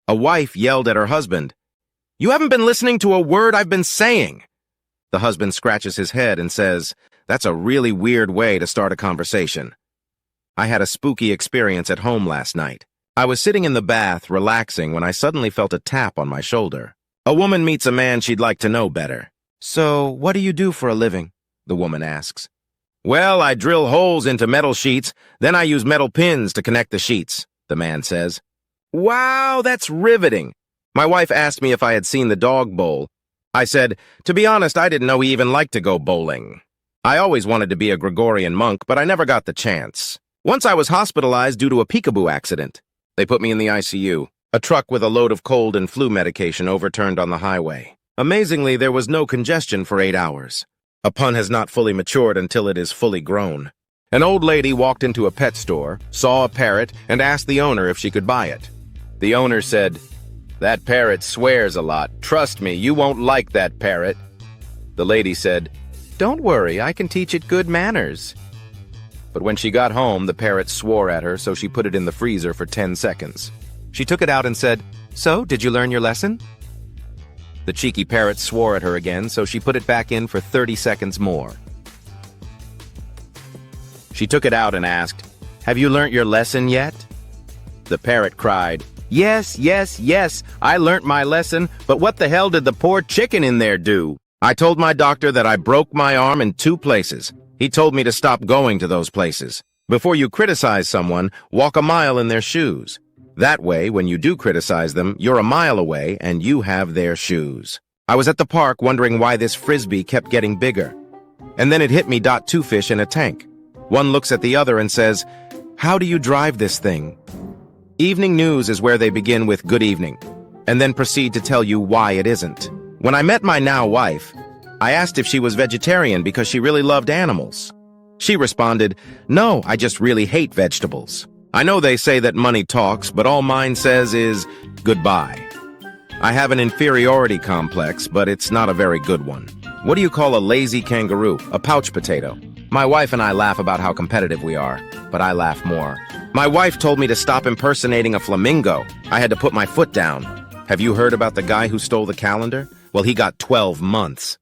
A wife yelled at her husband, "You haven't been listening to a word I've been saying." The husband scratches his head and says, "That's a really weird way to start a conversation." I had a spooky experience at home last night. I was sitting in the bath, relaxing, when I suddenly felt a tap on my shoulder. A woman meets a man she'd like to know better. "So, what do you do for a living?" the woman asks. "Well, I drill holes into metal sheets, then I use metal pins to connect the sheets," the man says. "Wow, that's riveting." My wife asked me if I had seen the dog bowl. I said, "To be honest, I didn't know he even liked to go bowling. I always wanted to be a Gregorian monk, but I never got the chance. Once I was hospitalized due to a peekaboo accident. They put me in the ICU. A truck with a load of cold and flu medication overturned on the highway. Amazingly, there was no congestion for 8 hours. A pun has not fully matured until it is fully grown. An old lady walked into a pet store, saw a parrot, and asked the owner if she could buy it. The owner said, "That parrot swears a lot. Trust me, you won't like that parrot." The lady said, "Don't worry, I can teach it good manners." But when she got home, the parrot swore at her, so she put it in the freezer for 10 seconds. She took it out and said, "So, did you learn your lesson?" The cheeky parrot swore at her again, so she put it back in for 30 seconds more. She took it out and asked, "Have you learnt your lesson yet?" The parrot cried, "Yes, yes, yes, I learnt my lesson, but what the hell did the poor chicken in there do? I told my doctor that I broke my arm in 2 places. He told me to stop going to those places. Before you criticize someone, walk a mile in their shoes. That way, when you do criticize them, you're a mile away and you have their shoes." I was at the park wondering why this frisbee kept getting bigger. And then it hit me. 2 fish in a tank. One looks at the other and says, "How do you drive this thing?" Evening news is where they begin with "good evening," and then proceed to tell you why it isn't. When I met my now wife, I asked if she was vegetarian because she really loved animals. She responded, "No, I just really hate vegetables. I know they say that money talks, but all mine says is goodbye." I have an inferiority complex, but it's not a very good one. What do you call a lazy kangaroo? A pouch potato. My wife and I laugh about how competitive we are, but I laugh more. My wife told me to stop impersonating a flamingo. I had to put my foot down. Have you heard about the guy who stole the calendar? Well, he got 12 months.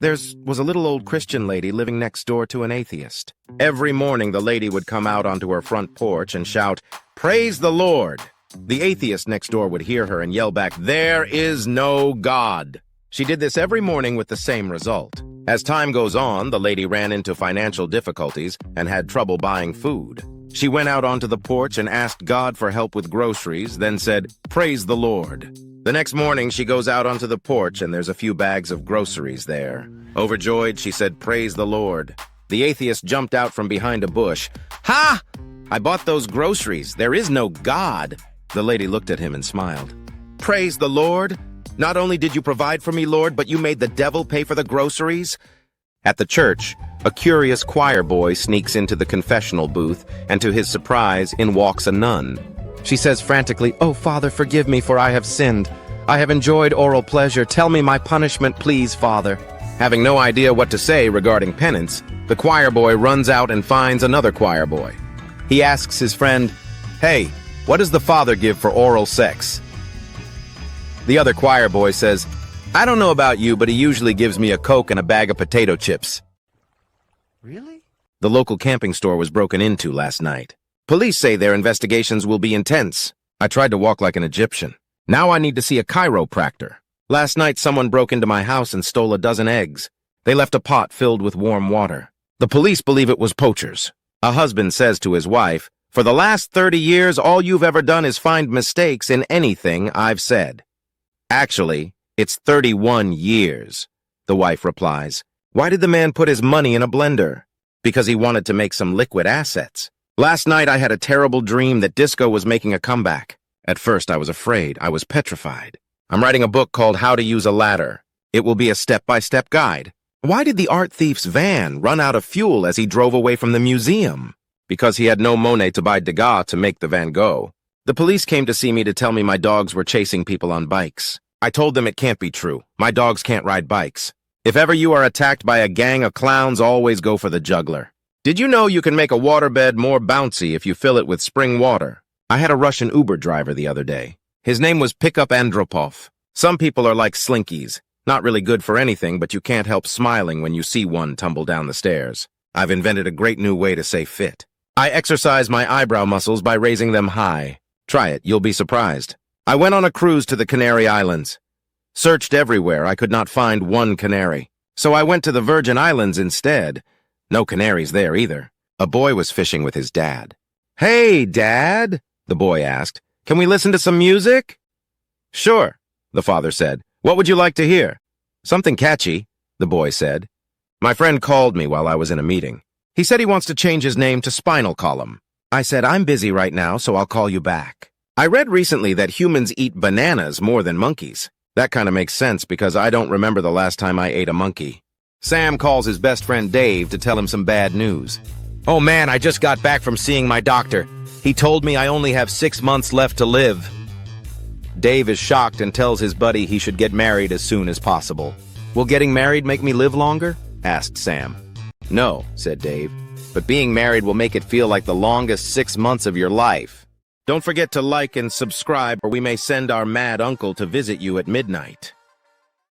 There was a little old Christian lady living next door to an atheist. Every morning, the lady would come out onto her front porch and shout, "Praise the Lord!" The atheist next door would hear her and yell back, "There is no God!" She did this every morning with the same result. As time goes on, the lady ran into financial difficulties and had trouble buying food. She went out onto the porch and asked God for help with groceries, then said, "Praise the Lord." The next morning, she goes out onto the porch and there's a few bags of groceries there. Overjoyed, she said, "Praise the Lord." The atheist jumped out from behind a bush. "Ha! I bought those groceries. There is no God." The lady looked at him and smiled. "Praise the Lord. Not only did you provide for me, Lord, but you made the devil pay for the groceries." At the church, a curious choir boy sneaks into the confessional booth, and to his surprise, in walks a nun. She says frantically, "Oh, Father, forgive me, for I have sinned. I have enjoyed oral pleasure. Tell me my punishment, please, Father." Having no idea what to say regarding penance, the choir boy runs out and finds another choir boy. He asks his friend, "Hey, what does the Father give for oral sex?" The other choir boy says, "I don't know about you, but he usually gives me a Coke and a bag of potato chips." Really? The local camping store was broken into last night. Police say their investigations will be intense. I tried to walk like an Egyptian. Now I need to see a chiropractor. Last night someone broke into my house and stole a dozen eggs. They left a pot filled with warm water. The police believe it was poachers. A husband says to his wife, "For the last 30 years, all you've ever done is find mistakes in anything I've said." "Actually, it's 31 years, the wife replies. "Why did the man put his money in a blender?" "Because he wanted to make some liquid assets." Last night I had a terrible dream that disco was making a comeback. At first I was afraid. I was petrified. I'm writing a book called How to Use a Ladder. It will be a step-by-step guide. Why did the art thief's van run out of fuel as he drove away from the museum? Because he had no Monet to buy Degas to make the van go. The police came to see me to tell me my dogs were chasing people on bikes. I told them it can't be true. My dogs can't ride bikes. If ever you are attacked by a gang of clowns, always go for the juggler. Did you know you can make a waterbed more bouncy if you fill it with spring water? I had a Russian Uber driver the other day. His name was Pickup Andropov. Some people are like slinkies. Not really good for anything, but you can't help smiling when you see one tumble down the stairs. I've invented a great new way to stay fit. I exercise my eyebrow muscles by raising them high. Try it, you'll be surprised. I went on a cruise to the Canary Islands. Searched everywhere, I could not find one canary. So I went to the Virgin Islands instead. No canaries there either. A boy was fishing with his dad. "Hey, Dad," the boy asked, "can we listen to some music?" "Sure," the father said. "What would you like to hear?" "Something catchy," the boy said. My friend called me while I was in a meeting. He said he wants to change his name to Spinal Column. I said, "I'm busy right now, so I'll call you back." I read recently that humans eat bananas more than monkeys. That kind of makes sense because I don't remember the last time I ate a monkey. Sam calls his best friend Dave to tell him some bad news. "Oh man, I just got back from seeing my doctor. He told me I only have 6 months left to live." Dave is shocked and tells his buddy he should get married as soon as possible. "Will getting married make me live longer?" asked Sam. "No," said Dave, "but being married will make it feel like the longest 6 months of your life. Don't forget to like and subscribe or we may send our mad uncle to visit you at midnight."